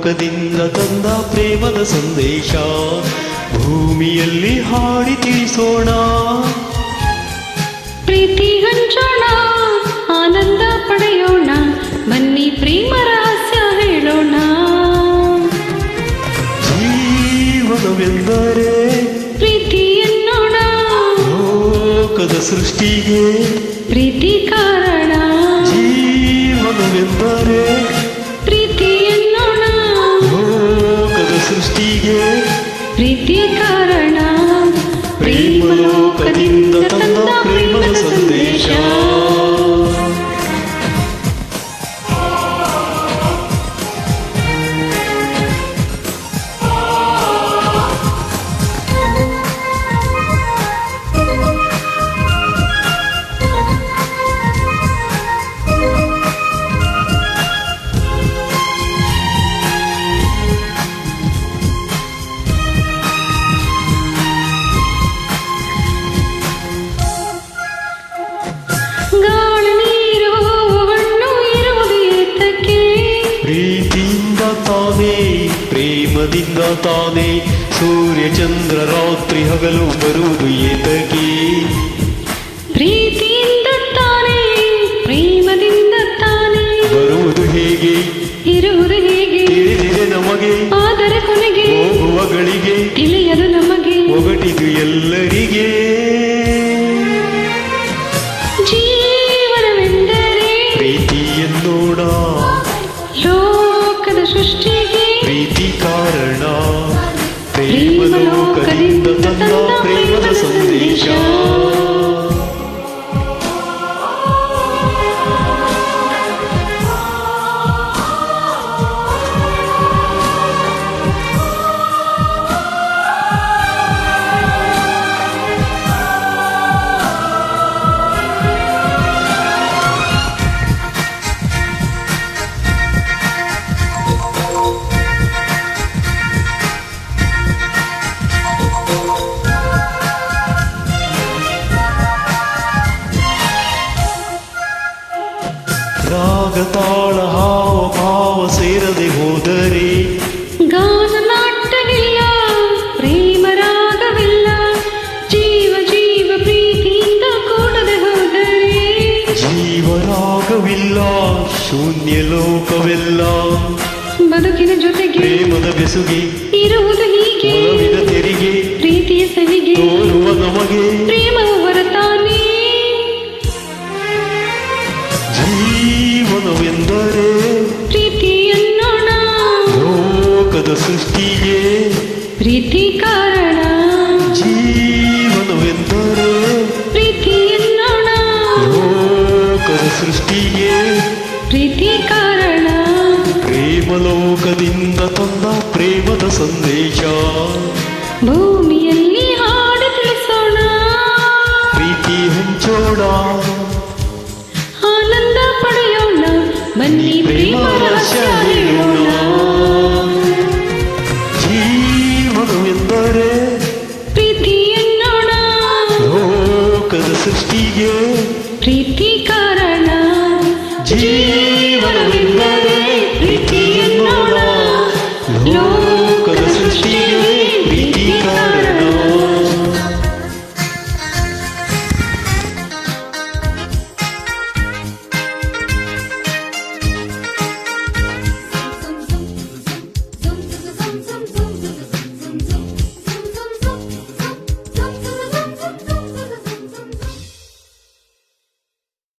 ಲೋಕದಿಂದ ತಂದ ಪ್ರೇಮದ ಸಂದೇಶ ಭೂಮಿಯಲ್ಲಿ ಹಾಡಿ ತಿಳಿಸೋಣ. ಪ್ರೀತಿ ಹಂಚೋಣ, ಆನಂದ ಪಡೆಯೋಣ, ಬನ್ನಿ ಪ್ರೇಮ ರಹಸ್ಯ ಹೇಳೋಣ. ಜೀವನವೆಂದರೆ ಪ್ರೀತಿ ಎನ್ನೋಣ, ಲೋಕದ ಸೃಷ್ಟಿಗೆ ಪ್ರೀತಿ ಕಾರಣ. ಜೀವನವೆಂದರೆ ಪ್ರೀತಿ ಎನ್ನೋಣ, ಲೋಕದ ಸೃಷ್ಟಿಗೆ ಪ್ರೀತಿ ಕಾರಣ. ಪ್ರೇಮ ಲೋಕದಿಂದ ತಂದ ಪ್ರೇಮದ ಸಂದೇಶ. ಗಾಳಿ ನೀರು ಹೂವನ್ನು ಇರುವುದು ಏತಕ್ಕೆ? ಪ್ರೀತಿಯಿಂದ ತಾನೇ, ಪ್ರೇಮದಿಂದ ತಾನೇ, ಸೂರ್ಯ ಚಂದ್ರ ರಾತ್ರಿ ಹಗಲು ಬರುವುದು ಏತಕ್ಕೆ? ಪ್ರೀತಿಯಿಂದ ತಾನೇ, ಪ್ರೇಮದಿಂದ ತಾನೇ, ಬರುವುದು ಹೇಗೆ, ಇರುವುದು ಹೇಗೆ? ತಿಳಿದಿದೆ ನಮಗೆ, ಆದರೆ ಕೊನೆಗೆ ಹೋಗುವಗಳಿಗೆ ತಿಳಿಯದು ನಮಗೆ. ಒಗಟಿದು ಎಲ್ಲರಿಗೆ. ಜೀವನವೆಂದರೆ ಪ್ರೀತಿ ಎನ್ನೋಣ, ಲೋಕದ ಸೃಷ್ಟಿಗೆ ಪ್ರೀತಿ ಕಾರಣ. ಪ್ರೇಮ ಲೋಕದಿಂದ ತಂದ ಪ್ರೇಮದ ಸಂದೇಶ. ರಾಗ ತಾಳ ಹಾವ ಭಾವ ಸೇರದೆ ಹೋದರೆ ಗಾನ ನಾಟ್ಯವಿಲ್ಲ, ಪ್ರೇಮ ರಾಗವಿಲ್ಲ. ಜೀವ ಜೀವ ಪ್ರೀತಿಯಿಂದ ಕೂಡದೆ ಹೋದರೆ ಜೀವರಾಗವಿಲ್ಲ, ಶೂನ್ಯ ಲೋಕವೆಲ್ಲ. ಬದುಕಿನ ಜೊತೆಗೆ ಪ್ರೇಮದ ಬೆಸುಗೆ ಇರುವುದು ಹೀಗೆ, ಒಲವಿನ ತೆರಿಗೆ ಪ್ರೀತಿಯ ಸವಿಗೆ ತೋರುವ ನಮಗೆ. ಪ್ರೇಮವು ಹೊರತಾನೆ. ಜೀವನವೆಂದರೆ ಪ್ರೀತಿ ಎನ್ನೋಣ, ಲೋಕದ ಸೃಷ್ಟಿಗೆ ಪ್ರೀತಿ ಕಾರಣ. ಜೀವನವೆಂದರೆ ಪ್ರೀತಿ ಎನ್ನೋಣ, ಲೋಕದ ಸೃಷ್ಟಿಗೆ ಪ್ರೀತಿ ಕಾರಣ. ಪ್ರೇಮ ಲೋಕದಿಂದ ತಂದ ಪ್ರೇಮದ ಸಂದೇಶ ಭೂಮಿಯಲ್ಲಿ ಹಾಡು ತಿಳಿಸೋಣ, ಪ್ರೀತಿ ಹಂಚೋಣ, ಆನಂದ ಪಡೆಯೋಣ, ಬನ್ನಿ ಪ್ರೇಮ ರಹಸ್ಯ ಹೇಳೋಣ. ಜೀವನವೆಂದರೆ ಪ್ರೀತಿ ಎನ್ನೋಣ, ಲೋಕದ ಸೃಷ್ಟಿಗೆ ಪ್ರೀತಿ ಕಾರಣ. ಜೀವನವೆಂದರೆ